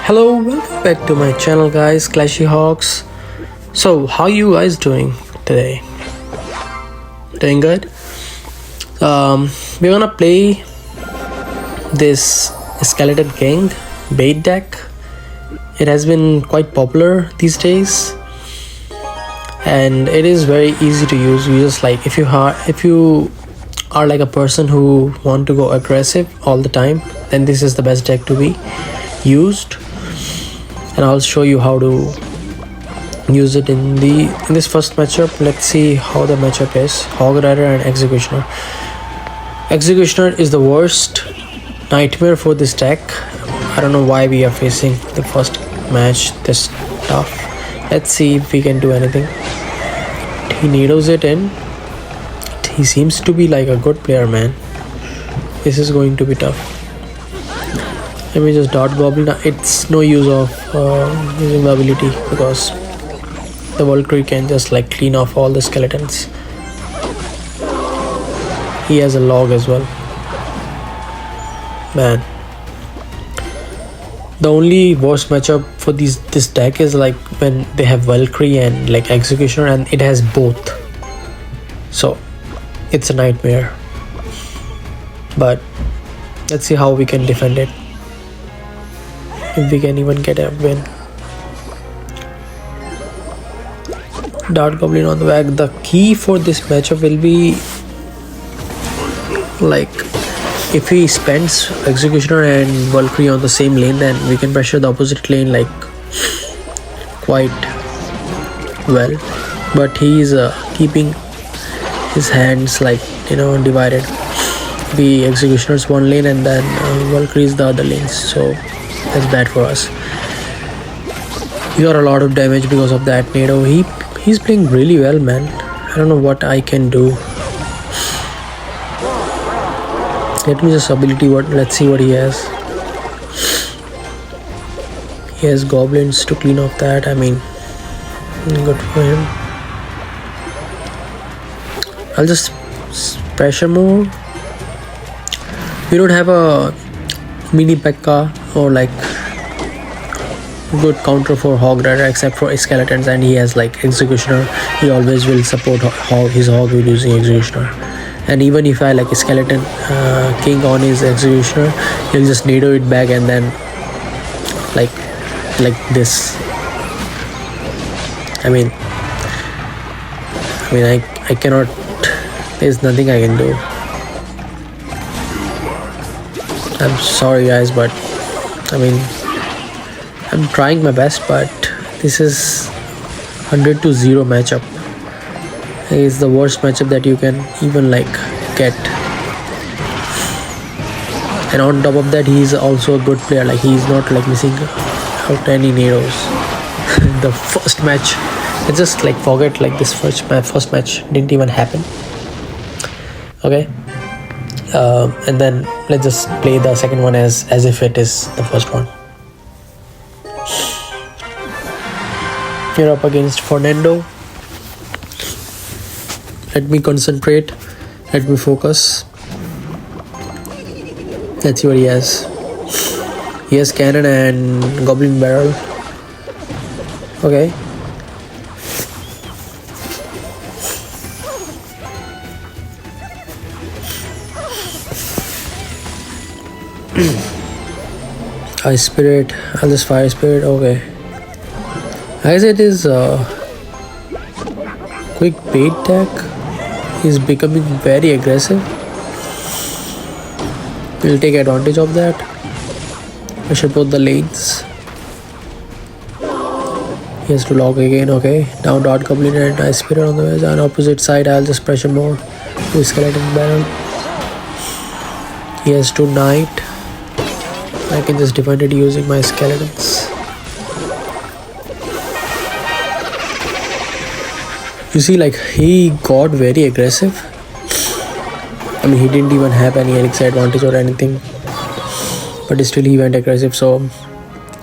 Hello, welcome back to my channel guys, Clashroyale. So how you guys doing today? Doing good? We're gonna play this skeleton king bait deck. It has been quite popular these days and it is very easy to use. You just like if you are like a person who want to go aggressive all the time, then this is the best deck to be used, and I'll show you how to use it in this first matchup. Let's see how the matchup is. Hog Rider and Executioner. Executioner is the worst nightmare for this deck. I don't know why we are facing the first match this tough. Let's see if we can do anything. He needles it in. He seems to be like a good player, man. This is going to be tough. Let me just dot goblin. It's no use of using the ability because the Valkyrie can just like clean off all the skeletons. He has a log as well, man. The only worst matchup for this deck is like when they have Valkyrie and like Executioner and it has both, so it's a nightmare. But let's see how we can defend it, if we can even get a win. Dart Goblin on the back. The key for this matchup will be like if he spends Executioner and Valkyrie on the same lane, then we can pressure the opposite lane like quite well. But he is keeping his hands like divided. The Executioner's one lane and then Valkyrie is the other lanes, so that's bad for us. He got a lot of damage because of that NATO. He's playing really well, man. I don't know what I can do. Let me just ability let's see what he has. He has goblins to clean off that. I mean, good for him. I'll just pressure more. We don't have a mini P.E.K.K.A or like good counter for Hog Rider except for skeletons, and he has like Executioner. He always will support his hog with using Executioner. And even if I like a skeleton king on his Executioner, he'll just NATO it back and then like this. I mean I cannot, there's nothing I can do. I'm sorry guys, but I mean I'm trying my best, but this is 100-0 matchup. It's the worst matchup that you can even like get. And on top of that, he's also a good player. Like he's not like missing out any NATOs. The first match, I just like forget like this first match didn't even happen. Okay, and then let's just play the second one as if it is the first one. You're up against Fernando. Let me concentrate. Let me focus. Let's see what he has. He has cannon and goblin barrel. Okay. Ice spirit. I'll just fire spirit. Okay. As it is quick bait deck. He's becoming very aggressive. We'll take advantage of that. I should put the lanes. He has to log again. Okay, now Dart Goblin and Ice Spirit on the way. On opposite side, I'll just pressure more with Skeleton Barrel. He has 2 Knight. I can just defend it using my skeletons. You see, like he got very aggressive. I mean, he didn't even have any elixir advantage or anything, but still he went aggressive. So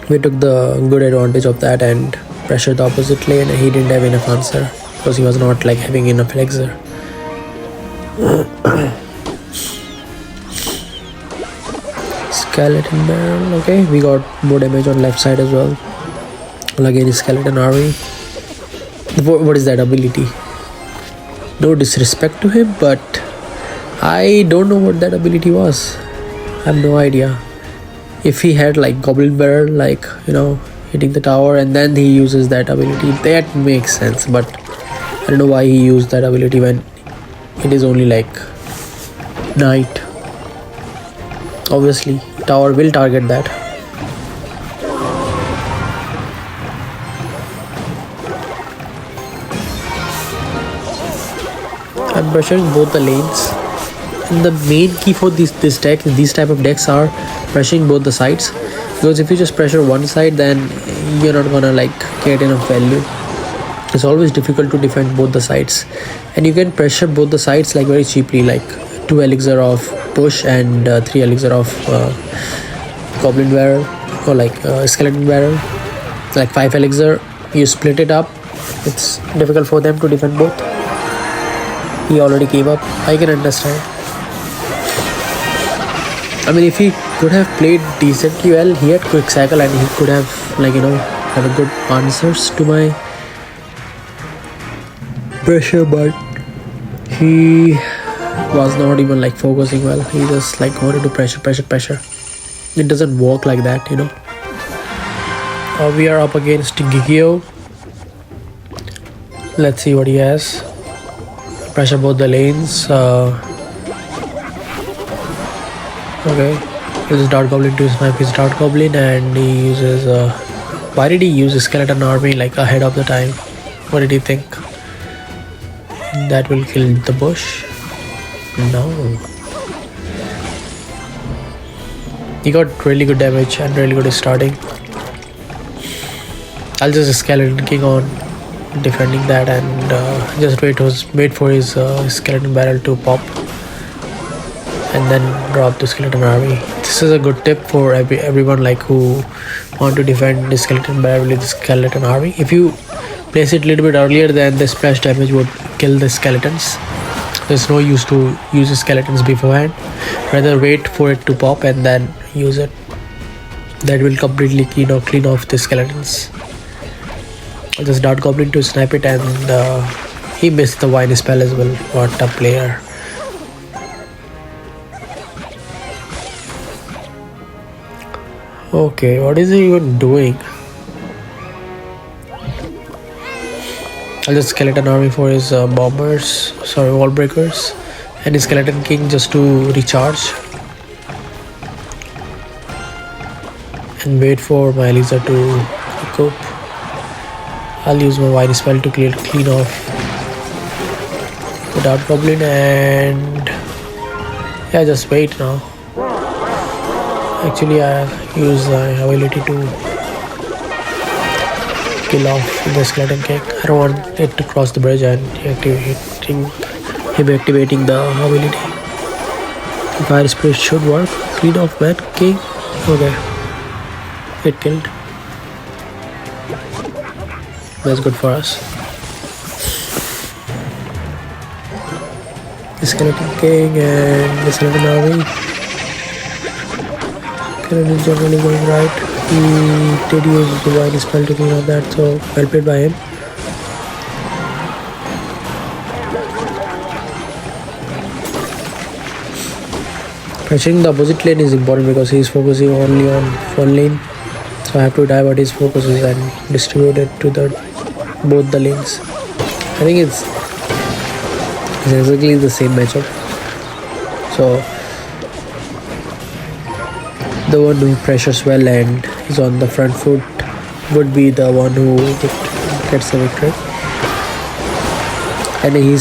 we took the good advantage of that and pressured the opposite lane. And he didn't have enough answer because he was not like having enough elixir. skeleton barrel. Okay, we got more damage on left side as well. Again, skeleton army. What is that ability? No disrespect to him, but I don't know what that ability was. I have no idea. If he had like goblin barrel, like, you know, hitting the tower and then he uses that ability, that makes sense. But I don't know why he used that ability when it is only like night. Obviously tower will target that. I'm pressuring both the lanes, and the main key for these type of decks are pressuring both the sides, because if you just pressure one side, then you're not gonna like get enough value. It's always difficult to defend both the sides, and you can pressure both the sides like very cheaply, like 2 elixir of push and 3 elixir of goblin barrel, or like skeleton barrel, like 5 elixir. You split it up. It's difficult for them to defend both. He already came up. I can understand. I mean, if he could have played decently well, he had quick cycle and he could have, like, you know, have a good answers to my pressure, but he was not even like focusing well. He just like wanted to pressure. It doesn't work like that, you know. We are up against Gigio. Let's see what he has. Pressure both the lanes. Okay, uses Dart Goblin to snipe his Dart Goblin, and he uses why did he use a skeleton army like ahead of the time? What did he think? That will kill the bush? No. He got really good damage and really good starting. I'll just skeleton king on defending that, and just wait for his skeleton barrel to pop, and then drop the skeleton army. This is a good tip for everyone like who want to defend the skeleton barrel with the skeleton army. If you place it a little bit earlier, then the splash damage would kill the skeletons. There's no use to use the skeletons beforehand. Rather wait for it to pop and then use it. That will completely clean off the skeletons. Just Dart Goblin to snipe it, and he missed the wine spell as well. What a player. Okay, what is he even doing? I'll just skeleton army for his wall breakers, and his skeleton king just to recharge, and wait for my elixir to recoup. I'll use my wine spell to clean off the Dart Goblin, and yeah, just wait now. Actually, I use the ability to kill off the skeleton king. I don't want it to cross the bridge and him activating the ability. The fire spirit should work. Clean off man king. Okay, it killed. That's good for us. The skeleton king and the skeleton army. Skeleton is generally going right. He did use the wine spell to clean off that, so well played by him. Pressuring the opposite lane is important because he is focusing only on one lane. So I have to divert his focuses and distribute it to both the lanes. I think it's exactly the same matchup. So the one who pressures well and is on the front foot would be the one who gets the victory. And he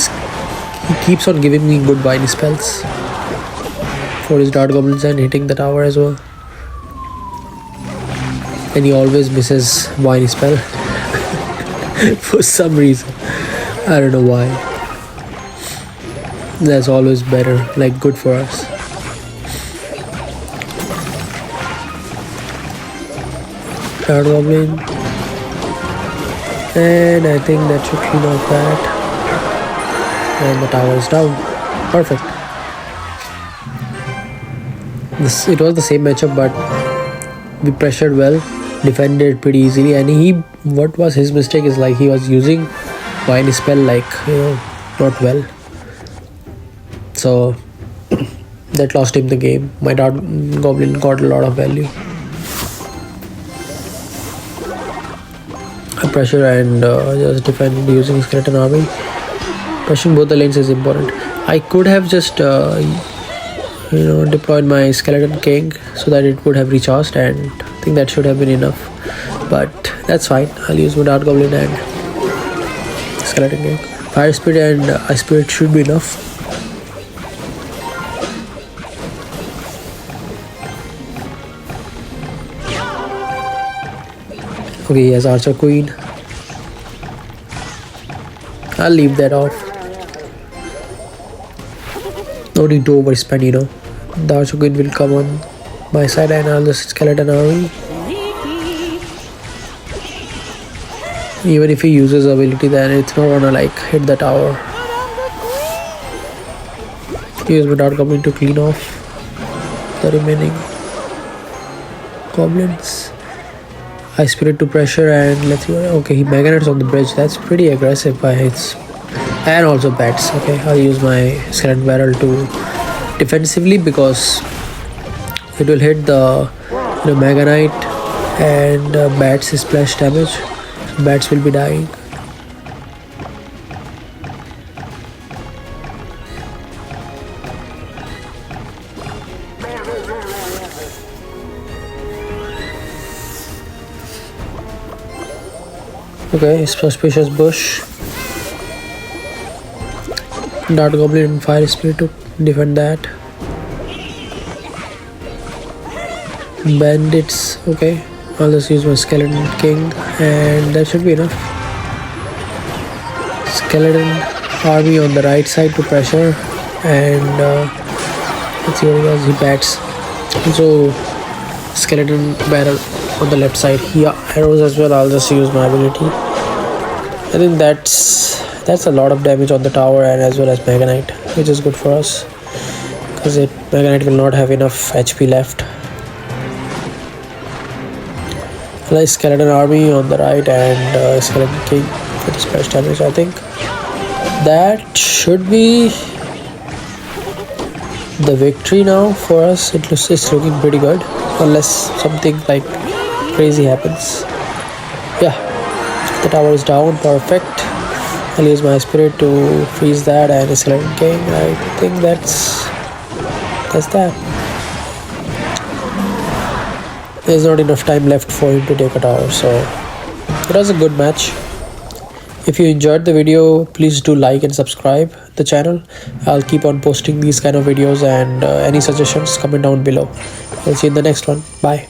keeps on giving me good wine spells for his Dart Goblins and hitting the tower as well. And he always misses wine spell for some reason. I don't know why. That's always better, like good for us. Dart Goblin, and I think that should clean off that, and the tower is down. Perfect. It was the same matchup, but we pressured well, defended pretty easily, and what was his mistake is like he was using Vine spell like not well, so that lost him the game. My Dart Goblin got a lot of value. I pressure and just defend using Skeleton Army. Pressuring both the lanes is important. I could have just deployed my Skeleton King so that it would have recharged, and I think that should have been enough, but that's fine. I'll use my Dart Goblin and Skeleton King. Fire Spirit and Ice Spirit should be enough. Okay, he has Archer Queen. I'll leave that off. No need to overspend, The Archer Queen will come on my side and I'll just Skeleton Army. Even if he uses ability, then it's not gonna like hit the tower. Use my Dart Goblin to clean off the remaining goblins. Ice Spirit to pressure and let's see. Okay, he Mega Knights on the bridge. That's pretty aggressive by hits. And also bats. Okay, I'll use my Skeleton Barrel to defensively because it will hit the Mega Knight and bats splash damage. So bats will be dying. Okay, Suspicious Bush. Dart Goblin and Fire Spirit to defend that. Bandits, okay. I'll just use my Skeleton King and that should be enough. Skeleton Army on the right side to pressure and let's see what he does. He bats. So Skeleton Barrel on the left side. Yeah, arrows as well. I'll just use my ability. I think that's a lot of damage on the tower and as well as Mega Knight, which is good for us because Mega Knight will not have enough HP left. Nice Skeleton Army on the right and Skeleton King for the splash damage. I think that should be the victory now for us. It's looking pretty good unless something like crazy happens. Yeah, the tower is down. Perfect. I'll use my Spirit to freeze that and Skeleton King. I think that's that. There's not enough time left for him to take a tower, so it was a good match. If you enjoyed the video, please do like and subscribe the channel. I'll keep on posting these kind of videos, and any suggestions comment down below. We'll see you in the next one. Bye.